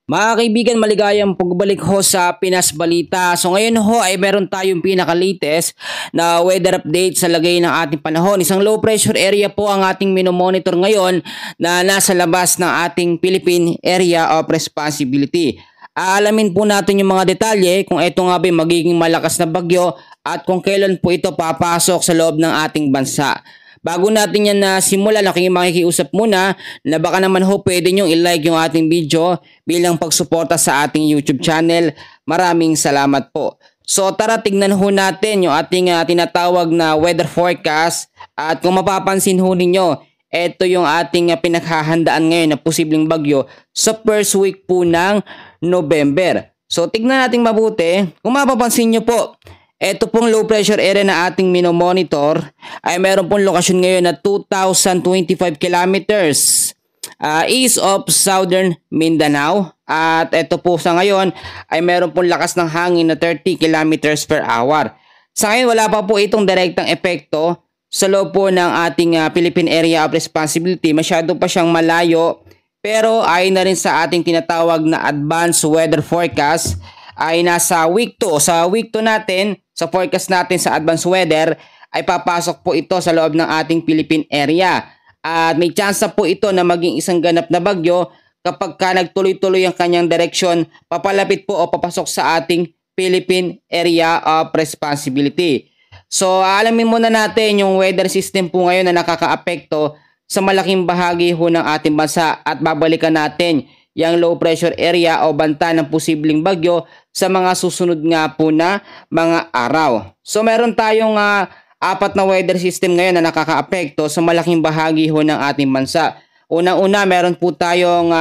Mga kaibigan, maligayang pagbalik ho sa Pinas Balita. So ngayon ho ay meron tayong pinaka-latest na weather update sa lagay ng ating panahon. Isang low pressure area po ang ating minomonitor ngayon na nasa labas ng ating Philippine Area of Responsibility. Aalamin po natin yung mga detalye kung ito nga ba magiging malakas na bagyo at kung kailan po ito papasok sa loob ng ating bansa. Bago natin yan na simulan, makikiusap muna na baka naman ho pwede nyo i-like yung ating video bilang pagsuporta sa ating YouTube channel. Maraming salamat po. So tara tignan ho natin yung ating tinatawag na weather forecast at kung mapapansin ho ninyo, ito yung ating pinaghahandaan ngayon na posibleng bagyo sa first week po ng November. So tignan natin mabuti. Kung mapapansin nyo po, ito pong low pressure area na ating minomonitor ay meron pong lokasyon ngayon na 2,025 kilometers east of southern Mindanao. At ito po sa ngayon ay meron pong lakas ng hangin na 30 kilometers per hour. Sa ngayon wala pa po itong direktang epekto sa loob po ng ating Philippine Area of Responsibility. Masyado pa siyang malayo, pero ayon na rin sa ating tinatawag na advanced weather forecast ay nasa week 2. Sa week 2 natin, sa forecast natin sa advanced weather, ay papasok po ito sa loob ng ating Philippine area. At may chance po ito na maging isang ganap na bagyo kapag nagtuloy-tuloy ang kanyang direksyon, papalapit po o papasok sa ating Philippine Area of Responsibility. So alamin muna natin yung weather system po ngayon na nakakaapekto sa malaking bahagi ho ng ating bansa at babalikan natin yung low pressure area o banta ng posibleng bagyo sa mga susunod nga po na mga araw. So meron tayong apat na weather system ngayon na nakakaapekto sa malaking bahagi ho ng ating bansa. Unang-una, meron po tayong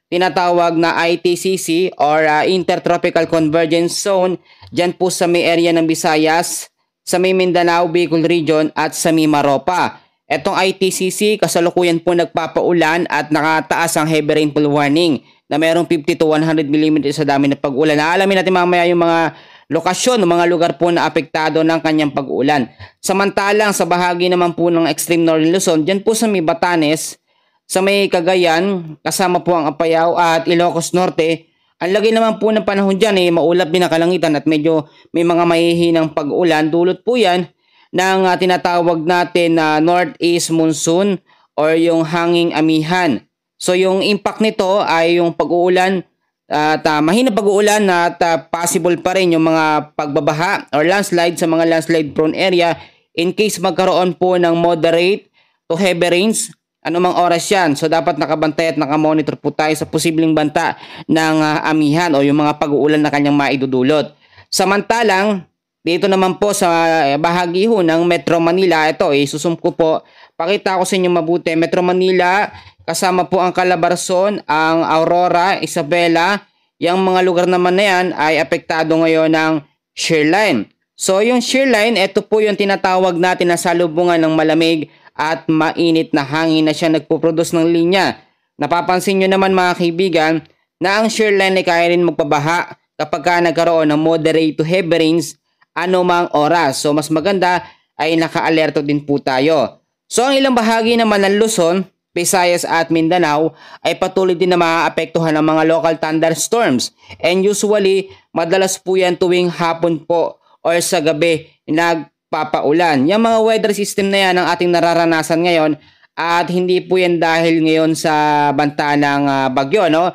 tinatawag na ITCC or Intertropical Convergence Zone dyan po sa may area ng Visayas, sa may Mindanao, Bicol Region at sa may Maropa. Etong ITCC kasalukuyan po nagpapaulan at nakataas ang heavy rainfall warning na mayroong 50 to 100 mm sa dami ng pag-ulan. Alamin natin mamaya yung mga lokasyon, mga lugar po na apektado ng kanyang pag-ulan. Samantalang sa bahagi naman po ng extreme northern Luzon, dyan po sa may Batanes, sa may Cagayan, kasama po ang Apayao at Ilocos Norte, ang lagay naman po ng panahon dyan maulap din ang kalangitan at medyo may mga mahihinang pag-ulan. Dulot po yan ng tinatawag natin na northeast monsoon or yung hanging amihan. So yung impact nito ay yung pag-uulan at mahina pag-uulan at possible pa rin yung mga pagbabaha or landslide sa mga landslide prone area in case magkaroon po ng moderate to heavy rains anumang oras yan. So dapat nakabantay at nakamonitor po tayo sa posibleng banta ng amihan o yung mga pag-uulan na kanyang maidudulot. Samantalang dito naman po sa bahagi ho ng Metro Manila, ito isusum ko po, pakita ko sa inyo mabuti. Metro Manila, kasama po ang Calabarzon, ang Aurora, Isabela, yung mga lugar naman na yan ay apektado ngayon ng shear line. So yung shear line, ito po yung tinatawag natin na salubungan ng malamig at mainit na hangin na siya nagpo-produce ng linya. Napapansin nyo naman mga kaibigan na ang shear line ay kaya rin magpabaha kapag nagkaroon ng moderate to heavy rains anumang oras. So mas maganda ay naka-alerto din po tayo. So ang ilang bahagi naman ng Luzon, Visayas at Mindanao ay patuloy din na maaapektuhan ng mga local thunderstorms. And usually, madalas po yan tuwing hapon po or sa gabi nagpapaulan. Yung mga weather system na yan ang ating nararanasan ngayon at hindi po yan dahil ngayon sa banta ng bagyo. No?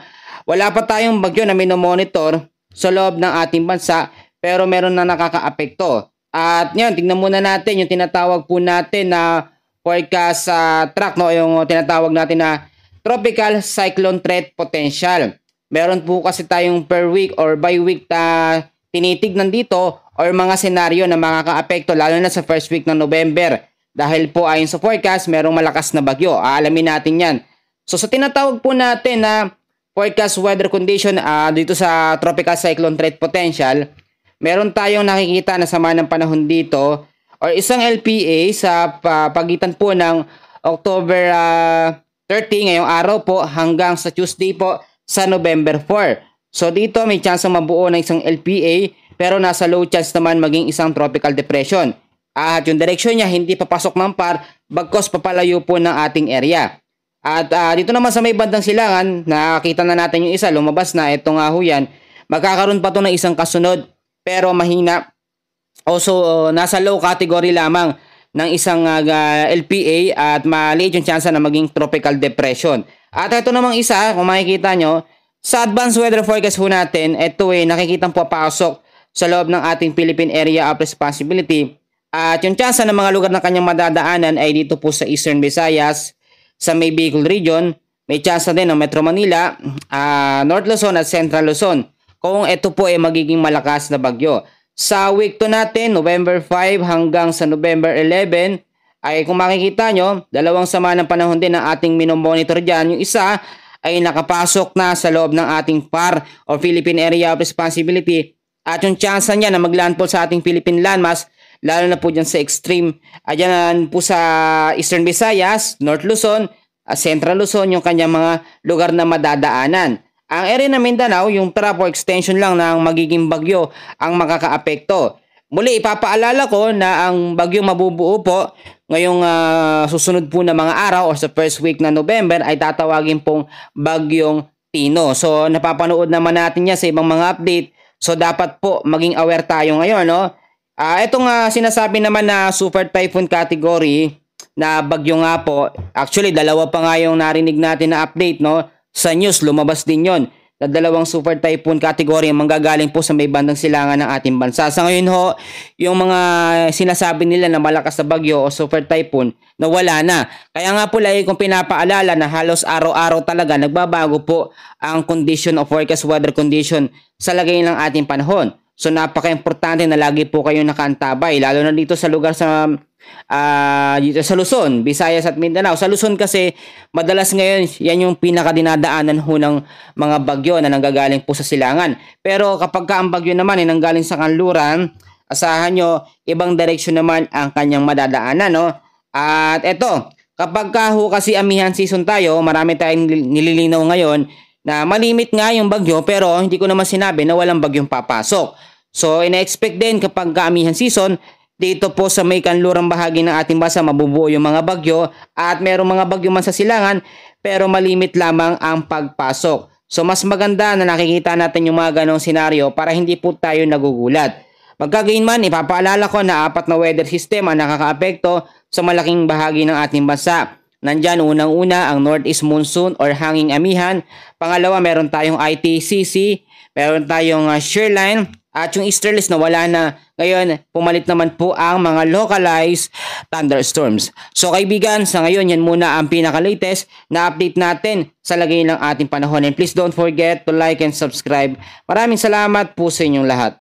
Wala pa tayong bagyo na minomonitor sa loob ng ating bansa pero meron na nakakaapekto. At yan, tingnan muna natin yung tinatawag po natin na forecast track, no? Yung tinatawag natin na tropical cyclone threat potential. Meron po kasi tayong per week or by week na tinitignan dito or mga senaryo na makakaapekto lalo na sa first week ng November. Dahil po ayon sa forecast, merong malakas na bagyo. Aalamin natin yan. So sa tinatawag po natin na forecast weather condition dito sa tropical cyclone threat potential, meron tayong nakikita na sama ng panahon dito or isang LPA sa pagitan po ng October 30 ngayong araw po hanggang sa Tuesday po sa November 4. So dito may chance mabuo ng isang LPA pero nasa low chance naman maging isang tropical depression. At yung direksyon niya hindi papasok ng par bagkos papalayo po ng ating area. At dito naman sa may bandang silangan, nakakita na natin yung isa, lumabas na. Ito nga ho yan. Magkakaroon pa to ng isang kasunod pero mahina. Also, nasa low category lamang ng isang LPA at maliit yung chance na maging tropical depression. At ito namang isa, kung makikita nyo, sa advanced weather forecast ho natin, ito nakikitang papasok sa loob ng ating Philippine Area of Responsibility. At yung chance ng mga lugar na kanyang madadaanan ay dito po sa Eastern Visayas, sa may Bicol region, may chance din ng Metro Manila, North Luzon at Central Luzon kung ito po ay magiging malakas na bagyo. Sa week 2 natin, November 5 hanggang sa November 11, ay kung makikita nyo, dalawang sama ng panahon din ng ating minomonitor dyan. Yung isa ay nakapasok na sa loob ng ating PAR o Philippine Area of Responsibility at yung chance niya na maglandfall sa ating Philippine landmass, lalo na po dyan sa extreme, dyan po sa Eastern Visayas, North Luzon, Central Luzon, yung kanyang mga lugar na madadaanan. Ang area ng Mindanao, yung trap or extension lang ng magiging bagyo ang makakaapekto. Muli, ipapaalala ko na ang bagyong mabubuo po ngayong susunod po na mga araw o sa first week na November ay tatawagin pong bagyong Tino. So, napapanood naman natin yan sa ibang mga update. So, dapat po maging aware tayo ngayon, no? Itong sinasabi naman na super typhoon category na bagyo nga po, actually dalawa pa nga yung narinig natin na update, no? Sa news, lumabas din yon na dalawang super typhoon category ang manggagaling po sa may bandang silangan ng ating bansa. Sa ngayon ho, yung mga sinasabi nila na malakas na bagyo o super typhoon na wala na. Kaya nga po lagi kong pinapaalala na halos araw-araw talaga nagbabago po ang condition of forecast weather condition sa lagay ng ating panahon. So napaka-importante na lagi po kayong nakaantabay, lalo na dito sa lugar dito sa Luzon, Visayas at Mindanao. Sa Luzon kasi madalas ngayon yan yung pinakadinadaanan ho ng mga bagyo na nanggagaling po sa silangan. Pero kapag ang bagyo naman ay nanggaling sa kanluran, asahan nyo ibang direksyon naman ang kanyang madadaanan, no? At eto, kapag ho kasi amihan season tayo, marami tayong nililinaw ngayon na malimit nga yung bagyo pero hindi ko naman sinabi na walang bagyong papasok. So, ina-expect din kapag kaamihan season, dito po sa may kanlurang bahagi ng ating bansa mabubuo yung mga bagyo at merong mga bagyo man sa silangan pero malimit lamang ang pagpasok. So, mas maganda na nakikita natin yung mga ganong senaryo para hindi po tayo nagugulat. Magkagayon ipapaalala ko na 4 na weather system ang nakakaapekto sa malaking bahagi ng ating bansa. Nandyan unang-una ang Northeast Monsoon or hanging amihan. Pangalawa, meron tayong ITCC, meron tayong shearline, at yung easterlies na wala na. Ngayon, pumalit naman po ang mga localized thunderstorms. So kaibigan, sa ngayon yan muna ang pinaka-latest na update natin sa lagay ng ating panahon. And please don't forget to like and subscribe. Maraming salamat po sa inyong lahat.